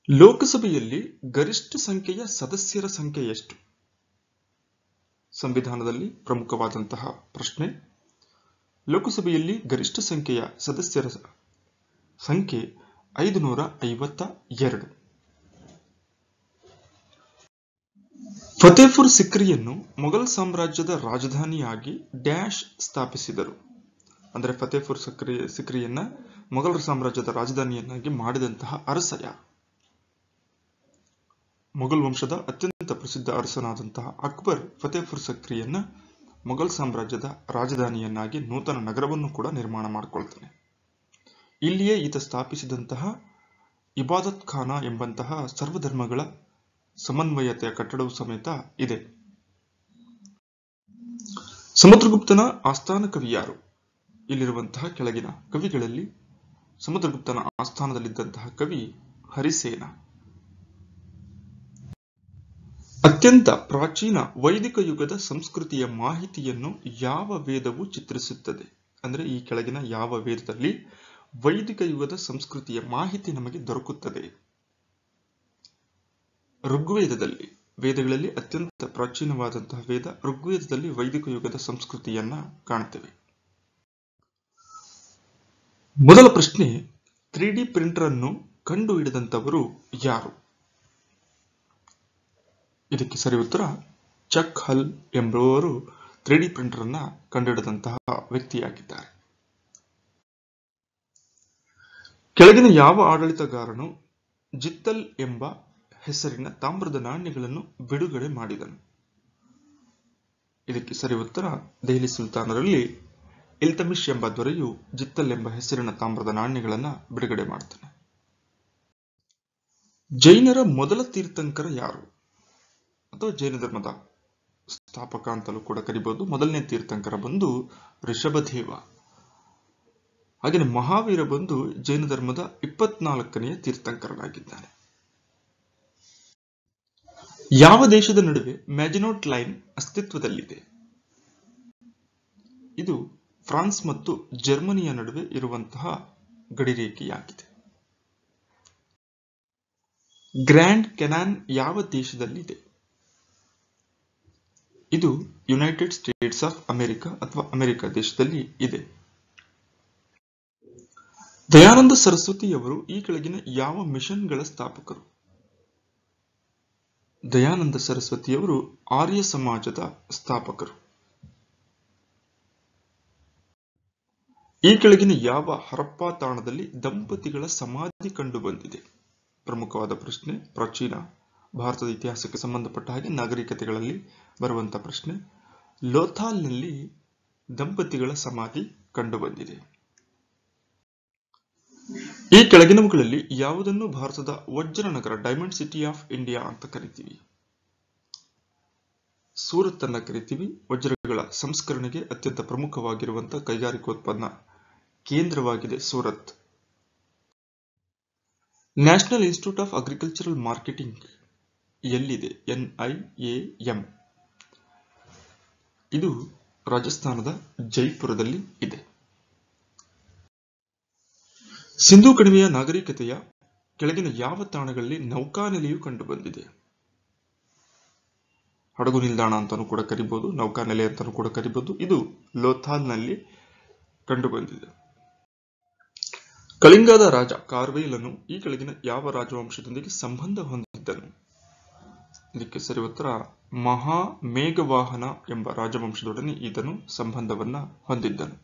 ಲೋಕಸಭೆಯಲ್ಲಿ ಗರಿಷ್ಠ ಸಂಖ್ಯೆಯ ಸದಸ್ಯರ ಸಂಖ್ಯೆ ಎಷ್ಟು? ಸಂವಿಧಾನದಲ್ಲಿ ಪ್ರಮುಖವಾದಂತಹ ಪ್ರಶ್ನೆ. ಲೋಕಸಭೆಯಲ್ಲಿ ಗರಿಷ್ಠ ಸಂಖ್ಯೆಯ ಸದಸ್ಯರ ಸಂಖ್ಯೆ 552. ಫತೇಪುರ್ ಸಿಕ್ರಿಯನ್ನು ಮೊಘಲ್ ಸಾಮ್ರಾಜ್ಯದ ರಾಜಧಾನಿಯಾಗಿ ಡ್ಯಾಶ್ ಸ್ಥಾಪಿಸಿದರು. ಅಂದರೆ ಫತೇಪುರ್ ಸಿಕ್ರಿಯನ್ನ ಮೊಘಲ್ ಸಾಮ್ರಾಜ್ಯದ ರಾಜಧಾನಿಯನ್ನಾಗಿ ಮಾಡಿದಂತಹ ಅರಸ ಯಾರು? ಮೊಘಲ್ ವಂಶದ ಅತ್ಯಂತ ಪ್ರಸಿದ್ಧ ಅರಸನಾದಂತಹ ಅಕ್ಬರ್ ಫತೇಪುರ್ ಸಿಕ್ರಿಯನ್ನ ಮೊಘಲ್ ಸಾಮ್ರಾಜ್ಯದ ರಾಜಧಾನಿಯನ್ನಾಗಿ ನೂತನ ನಗರವನ್ನು ಕೂಡ ನಿರ್ಮಾಣ ಮಾಡಿಕೊಳ್ತಾನೆ. ಇಲ್ಲಿಯೇ ಈತ ಸ್ಥಾಪಿಸಿದಂತಹ ಇಬಾದತ್ ಖಾನ ಎಂಬಂತಹ ಸರ್ವಧರ್ಮಗಳ ಸಮನ್ವಯತೆಯ ಕಟ್ಟಡವು ಸಮೇತ ಇದೆ. ಸಮುದ್ರಗುಪ್ತನ ಆಸ್ಥಾನ ಕವಿ ಯಾರು? ಇಲ್ಲಿರುವಂತಹ ಕೆಳಗಿನ ಕವಿಗಳಲ್ಲಿ ಸಮುದ್ರಗುಪ್ತನ ಆಸ್ಥಾನದಲ್ಲಿದ್ದಂತಹ ಕವಿ ಹರಿಸೇನ. ಅತ್ಯಂತ ಪ್ರಾಚೀನ ವೈದಿಕ ಯುಗದ ಸಂಸ್ಕೃತಿಯ ಮಾಹಿತಿಯನ್ನು ಯಾವ ವೇದವು ಚಿತ್ರಿಸುತ್ತದೆ? ಅಂದ್ರೆ ಈ ಕೆಳಗಿನ ಯಾವ ವೇದದಲ್ಲಿ ವೈದಿಕ ಯುಗದ ಸಂಸ್ಕೃತಿಯ ಮಾಹಿತಿ ನಮಗೆ ದೊರಕುತ್ತದೆ? ಋಗ್ವೇದದಲ್ಲಿ. ವೇದಗಳಲ್ಲಿ ಅತ್ಯಂತ ಪ್ರಾಚೀನವಾದಂತಹ ವೇದ ಋಗ್ವೇದದಲ್ಲಿ ವೈದಿಕ ಯುಗದ ಸಂಸ್ಕೃತಿಯನ್ನ ಕಾಣುತ್ತೇವೆ. ಮೊದಲ ಪ್ರಶ್ನೆ, 3D ಪ್ರಿಂಟರ್ ಅನ್ನು ಕಂಡು ಹಿಡಿದಂತವರು ಯಾರು? ಇದಕ್ಕೆ ಸರಿ ಉತ್ತರ ಚಕ್ ಹಲ್ ಎಂಬುವವರು 3D ಪ್ರಿಂಟರ್ ಅನ್ನ ಕಂಡುಹಿಡಿದಂತಹ ವ್ಯಕ್ತಿಯಾಗಿದ್ದಾರೆ. ಕೆಳಗಿನ ಯಾವ ಆಡಳಿತಗಾರನು ಜಿತ್ತಲ್ ಎಂಬ ಹೆಸರಿನ ತಾಮ್ರದ ನಾಣ್ಯಗಳನ್ನು ಬಿಡುಗಡೆ ಮಾಡಿದನು? ಇದಕ್ಕೆ ಸರಿ ಉತ್ತರ ದೆಹಲಿ ಸುಲ್ತಾನರಲ್ಲಿ ಇಲ್ತಮಿಶ್ ಎಂಬ ದೊರೆಯು ಜಿತ್ತಲ್ ಎಂಬ ಹೆಸರಿನ ತಾಮ್ರದ ನಾಣ್ಯಗಳನ್ನು ಬಿಡುಗಡೆ ಮಾಡ್ತಾನೆ. ಜೈನರ ಮೊದಲ ತೀರ್ಥಂಕರ ಯಾರು? ಅಥವಾ ಜೈನ ಧರ್ಮದ ಸ್ಥಾಪಕ ಅಂತಲೂ ಕೂಡ ಕರಿಬಹುದು. ಮೊದಲನೇ ತೀರ್ಥಂಕರ ಬಂದು ಋಷಭದೇವ. ಹಾಗೆ ಮಹಾವೀರ ಬಂದು ಜೈನ ಧರ್ಮದ 24ನೇ ತೀರ್ಥಂಕರನಾಗಿದ್ದಾನೆ. ಯಾವ ದೇಶದ ನಡುವೆ ಮ್ಯಾಜಿನೋಟ್ ಲೈನ್ ಅಸ್ತಿತ್ವದಲ್ಲಿದೆ? ಇದು ಫ್ರಾನ್ಸ್ ಮತ್ತು ಜರ್ಮನಿಯ ನಡುವೆ ಇರುವಂತಹ ಗಡಿರೇಖೆಯಾಗಿದೆ. ಗ್ರ್ಯಾಂಡ್ ಕೆನಾನ್ ಯಾವ ದೇಶದಲ್ಲಿದೆ? ಇದು ಯುನೈಟೆಡ್ ಸ್ಟೇಟ್ಸ್ ಆಫ್ ಅಮೆರಿಕ ಅಥವಾ ಅಮೆರಿಕ ದೇಶದಲ್ಲಿ ಇದೆ. ದಯಾನಂದ ಸರಸ್ವತಿಯವರು ಈ ಕೆಳಗಿನ ಯಾವ ಮಿಷನ್ಗಳ ಸ್ಥಾಪಕರು? ದಯಾನಂದ ಸರಸ್ವತಿಯವರು ಆರ್ಯ ಸಮಾಜದ ಸ್ಥಾಪಕರು. ಈ ಕೆಳಗಿನ ಯಾವ ಹರಪ್ಪ ತಾಣದಲ್ಲಿ ದಂಪತಿಗಳ ಸಮಾಧಿ ಕಂಡು ಬಂದಿದೆ? ಪ್ರಮುಖವಾದ ಪ್ರಶ್ನೆ, ಪ್ರಾಚೀನ ಭಾರತದ ಇತಿಹಾಸಕ್ಕೆ ಸಂಬಂಧಪಟ್ಟ ಹಾಗೆ ನಾಗರಿಕತೆಗಳಲ್ಲಿ ಬರುವಂತಹ ಪ್ರಶ್ನೆ. ಲೋಥಾಲ್ನಲ್ಲಿ ದಂಪತಿಗಳ ಸಮಾಧಿ ಕಂಡು ಬಂದಿದೆ. ಈ ಕೆಳಗಿನವುಗಳಲ್ಲಿ ಯಾವುದನ್ನು ಭಾರತದ ವಜ್ರ ನಗರ ಡೈಮಂಡ್ ಸಿಟಿ ಆಫ್ ಇಂಡಿಯಾ ಅಂತ ಕರಿತೀವಿ? ಸೂರತ್ ಅನ್ನ ಕರಿತೀವಿ. ವಜ್ರಗಳ ಸಂಸ್ಕರಣೆಗೆ ಅತ್ಯಂತ ಪ್ರಮುಖವಾಗಿರುವಂತಹ ಕೈಗಾರಿಕೋತ್ಪನ್ನ ಕೇಂದ್ರವಾಗಿದೆ Surat. National institute of agricultural marketing ಎಲ್ಲಿದೆ? NIAM. ಇದು ರಾಜಸ್ಥಾನದ ಜೈಪುರದಲ್ಲಿ ಇದೆ. ಸಿಂಧೂ ಕಣಿವೆಯ ನಾಗರಿಕತೆಯ ಕೆಳಗಿನ ಯಾವ ತಾಣಗಳಲ್ಲಿ ನೌಕಾನೆಲೆಯು ಕಂಡು ಬಂದಿದೆ? ಹಡಗು ನಿಲ್ದಾಣ ಅಂತಾನೂ ಕೂಡ ಕರಿಬಹುದು, ನೌಕಾನೆಲೆ ಅಂತಾನೂ ಕೂಡ ಕರಿಬಹುದು. ಇದು ಲೋಥಾಲ್ನಲ್ಲಿ ಕಂಡು ಬಂದಿದೆ. ಕಳಿಂಗದ ರಾಜ ಕಾರ್ವೇಲನು ಈ ಕೆಳಗಿನ ಯಾವ ರಾಜವಂಶದೊಂದಿಗೆ ಸಂಬಂಧ ಹೊಂದಿದ್ದನು? ಇದಕ್ಕೆ ಸರಿ ಉತ್ತರ ಮಹಾಮೇಘವಾಹನ ಎಂಬ ರಾಜವಂಶದೊಡನೆ ಈತನು ಸಂಬಂಧವನ್ನ ಹೊಂದಿದ್ದನು.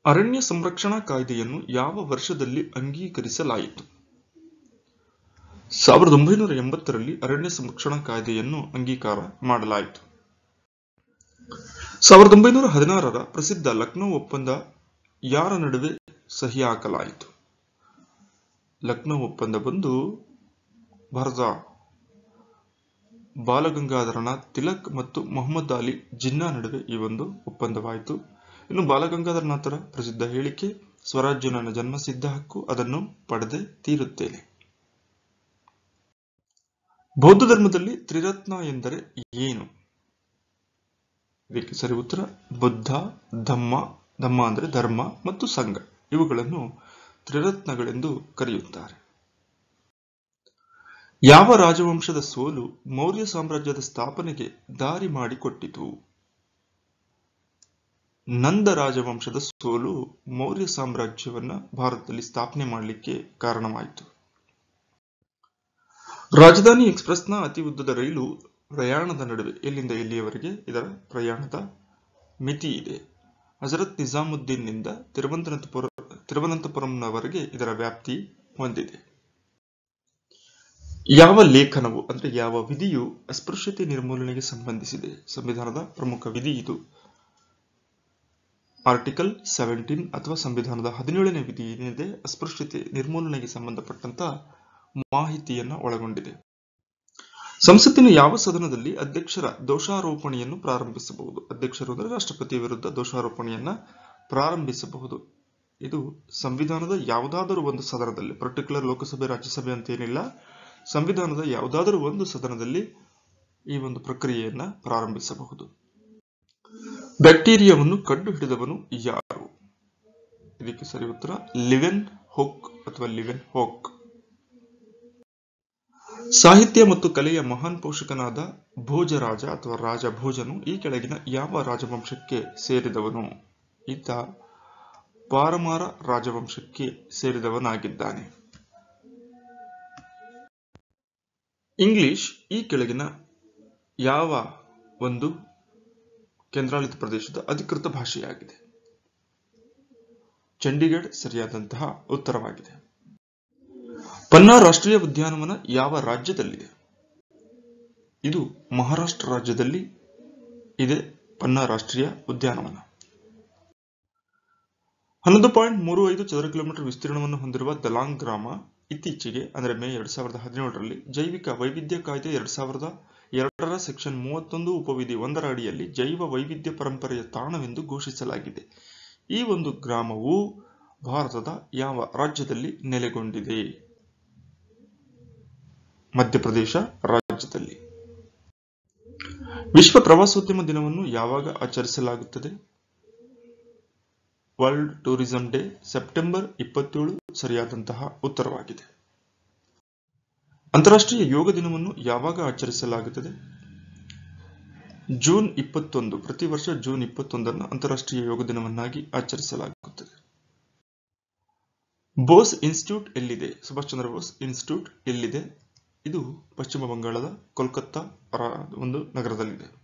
ಅರಣ್ಯ ಸಂರಕ್ಷಣಾ ಕಾಯ್ದೆಯನ್ನು ಯಾವ ವರ್ಷದಲ್ಲಿ ಅಂಗೀಕರಿಸಲಾಯಿತು? 1980ರಲ್ಲಿ ಅರಣ್ಯ ಸಂರಕ್ಷಣಾ ಕಾಯ್ದೆಯನ್ನು ಅಂಗೀಕಾರ ಮಾಡಲಾಯಿತು. 1916ರ ಪ್ರಸಿದ್ಧ ಲಕ್ನೋ ಒಪ್ಪಂದ ಯಾರ ನಡುವೆ ಸಹಿ ಹಾಕಲಾಯಿತು? ಲಕ್ನೋ ಒಪ್ಪಂದ ಬಂದು ಭಾರತ ಬಾಲಗಂಗಾಧರನಾಥ್ ತಿಲಕ್ ಮತ್ತು ಮೊಹಮ್ಮದ್ ಅಲಿ ಜಿನ್ನಾ ನಡುವೆ ಈ ಒಂದು ಒಪ್ಪಂದವಾಯಿತು. ಇನ್ನು ಬಾಲಗಂಗಾಧರನಾಥರ ಪ್ರಸಿದ್ಧ ಹೇಳಿಕೆ, ಸ್ವರಾಜ್ಯ ನನ್ನ ಜನ್ಮಸಿದ್ಧ ಹಕ್ಕು, ಅದನ್ನು ಪಡೆದೇ ತೀರುತ್ತೇನೆ. ಬೌದ್ಧ ಧರ್ಮದಲ್ಲಿ ತ್ರಿರತ್ನ ಎಂದರೆ ಏನು? ಇದಕ್ಕೆ ಸರಿ ಉತ್ತರ ಬುದ್ಧ, ಧಮ್ಮ ಅಂದ್ರೆ ಧರ್ಮ ಮತ್ತು ಸಂಘ, ಇವುಗಳನ್ನು ತ್ರಿರತ್ನಗಳೆಂದು ಕರೆಯುತ್ತಾರೆ. ಯಾವ ರಾಜವಂಶದ ಸೋಲು ಮೌರ್ಯ ಸಾಮ್ರಾಜ್ಯದ ಸ್ಥಾಪನೆಗೆ ದಾರಿ ಮಾಡಿಕೊಟ್ಟಿತು? ನಂದ ರಾಜವಂಶದ ಸೋಲು ಮೌರ್ಯ ಸಾಮ್ರಾಜ್ಯವನ್ನ ಭಾರತದಲ್ಲಿ ಸ್ಥಾಪನೆ ಮಾಡಲಿಕ್ಕೆ ಕಾರಣವಾಯಿತು. ರಾಜಧಾನಿ ಎಕ್ಸ್‌ಪ್ರೆಸ್‌ನ ಅತಿ ಉದ್ದದ ರೈಲು ಪ್ರಯಾಣದ ನಡುವೆ ಎಲ್ಲಿಂದ ಎಲ್ಲಿಯವರೆಗೆ ಇದರ ಪ್ರಯಾಣದ ಮಿತಿ ಇದೆ. ಹಜರತ್ ನಿಜಾಮುದ್ದೀನ್‌ನಿಂದ ತಿರುವನಂತಪುರಂನವರೆಗೆ ಇದರ ವ್ಯಾಪ್ತಿ ಹೊಂದಿದೆ. ಯಾವ ಲೇಖನವು ಅಂದ್ರೆ ಯಾವ ವಿಧಿಯು ಅಸ್ಪೃಶ್ಯತೆ ನಿರ್ಮೂಲನೆಗೆ ಸಂಬಂಧಿಸಿದೆ? ಸಂವಿಧಾನದ ಪ್ರಮುಖ ವಿಧಿ ಇದು. ಆರ್ಟಿಕಲ್ 17 ಅಥವಾ ಸಂವಿಧಾನದ 17ನೇ ವಿಧಿ ಏನಿದೆ ಅಸ್ಪೃಶ್ಯತೆ ನಿರ್ಮೂಲನೆಗೆ ಸಂಬಂಧಪಟ್ಟಂತ ಮಾಹಿತಿಯನ್ನ ಒಳಗೊಂಡಿದೆ. ಸಂಸತ್ತಿನ ಯಾವ ಸದನದಲ್ಲಿ ಅಧ್ಯಕ್ಷರ ದೋಷಾರೋಪಣೆಯನ್ನು ಪ್ರಾರಂಭಿಸಬಹುದು? ಅಧ್ಯಕ್ಷರು ಅಂದರೆ ರಾಷ್ಟ್ರಪತಿಯ ವಿರುದ್ಧ ದೋಷಾರೋಪಣೆಯನ್ನ ಪ್ರಾರಂಭಿಸಬಹುದು. ಇದು ಸಂವಿಧಾನದ ಯಾವುದಾದರೂ ಒಂದು ಸದನದಲ್ಲಿ, ಪರ್ಟಿಕ್ಯುಲರ್ ಲೋಕಸಭೆ ರಾಜ್ಯಸಭೆ ಅಂತ ಏನಿಲ್ಲ, ಸಂವಿಧಾನದ ಯಾವುದಾದರೂ ಒಂದು ಸದನದಲ್ಲಿ ಈ ಒಂದು ಪ್ರಕ್ರಿಯೆಯನ್ನ ಪ್ರಾರಂಭಿಸಬಹುದು. ಬ್ಯಾಕ್ಟೀರಿಯಾವನ್ನು ಕಂಡು ಹಿಡಿದವನು ಯಾರು? ಇದಕ್ಕೆ ಸರಿ ಉತ್ತರ ಲಿವೆನ್ ಹೊಕ್ ಅಥವಾ ಲಿವೆನ್ ಹೊಕ್. ಸಾಹಿತ್ಯ ಮತ್ತು ಕಲೆಯ ಮಹಾನ್ ಪೋಷಕನಾದ ಭೋಜರಾಜ ಅಥವಾ ರಾಜ ಭೋಜನು ಈ ಕೆಳಗಿನ ಯಾವ ರಾಜವಂಶಕ್ಕೆ ಸೇರಿದವನು? ಈತ ಪಾರಮಾರ ರಾಜವಂಶಕ್ಕೆ ಸೇರಿದವನಾಗಿದ್ದಾನೆ. ಇಂಗ್ಲಿಷ್ ಈ ಕೆಳಗಿನ ಯಾವ ಒಂದು ಕೇಂದ್ರಾಡಳಿತ ಪ್ರದೇಶದ ಅಧಿಕೃತ ಭಾಷೆಯಾಗಿದೆ? ಚಂಡೀಗಢ ಸರಿಯಾದಂತಹ ಉತ್ತರವಾಗಿದೆ. ಪನ್ನಾ ರಾಷ್ಟ್ರೀಯ ಉದ್ಯಾನವನ ಯಾವ ರಾಜ್ಯದಲ್ಲಿದೆ? ಇದು ಮಹಾರಾಷ್ಟ್ರ ರಾಜ್ಯದಲ್ಲಿ ಇದೆ ಪನ್ನಾ ರಾಷ್ಟ್ರೀಯ ಉದ್ಯಾನವನ. 11.35 ಚದರ ಕಿಲೋಮೀಟರ್ ವಿಸ್ತೀರ್ಣವನ್ನು ಹೊಂದಿರುವ ದಲಾಂಗ್ ಗ್ರಾಮ ಇತ್ತೀಚೆಗೆ ಅಂದರೆ ಮೇ 2017ರಲ್ಲಿ ಜೈವಿಕ ವೈವಿಧ್ಯ ಕಾಯ್ದೆ 2002ರ ಸೆಕ್ಷನ್ 31 ಉಪವಿಧಿ 1ರ ಅಡಿಯಲ್ಲಿ ಜೈವ ವೈವಿಧ್ಯ ಪರಂಪರೆಯ ತಾಣವೆಂದು ಘೋಷಿಸಲಾಗಿದೆ. ಈ ಒಂದು ಗ್ರಾಮವು ಭಾರತದ ಯಾವ ರಾಜ್ಯದಲ್ಲಿ ನೆಲೆಗೊಂಡಿದೆ? ಮಧ್ಯಪ್ರದೇಶ ರಾಜ್ಯದಲ್ಲಿ. ವಿಶ್ವ ಪ್ರವಾಸೋದ್ಯಮ ದಿನವನ್ನು ಯಾವಾಗ ಆಚರಿಸಲಾಗುತ್ತದೆ? ವರ್ಲ್ಡ್ ಟೂರಿಸಂ ಡೇ ಸೆಪ್ಟೆಂಬರ್ 27 ಸರಿಯಾದಂತಹ ಉತ್ತರವಾಗಿದೆ. ಅಂತಾರಾಷ್ಟ್ರೀಯ ಯೋಗ ದಿನವನ್ನು ಯಾವಾಗ ಆಚರಿಸಲಾಗುತ್ತದೆ? ಜೂನ್ 21. ಪ್ರತಿ ವರ್ಷ ಜೂನ್ 21 ಅಂತಾರಾಷ್ಟ್ರೀಯ ಯೋಗ ದಿನವನ್ನಾಗಿ ಆಚರಿಸಲಾಗುತ್ತದೆ. ಬೋಸ್ ಇನ್ಸ್ಟಿಟ್ಯೂಟ್ ಎಲ್ಲಿದೆ? ಸುಭಾಷ್ ಚಂದ್ರ ಬೋಸ್ ಇನ್ಸ್ಟಿಟ್ಯೂಟ್ ಎಲ್ಲಿದೆ? ಇದು ಪಶ್ಚಿಮ ಬಂಗಾಳದ ಕೋಲ್ಕತ್ತಾ ಒಂದು ನಗರದಲ್ಲಿದೆ.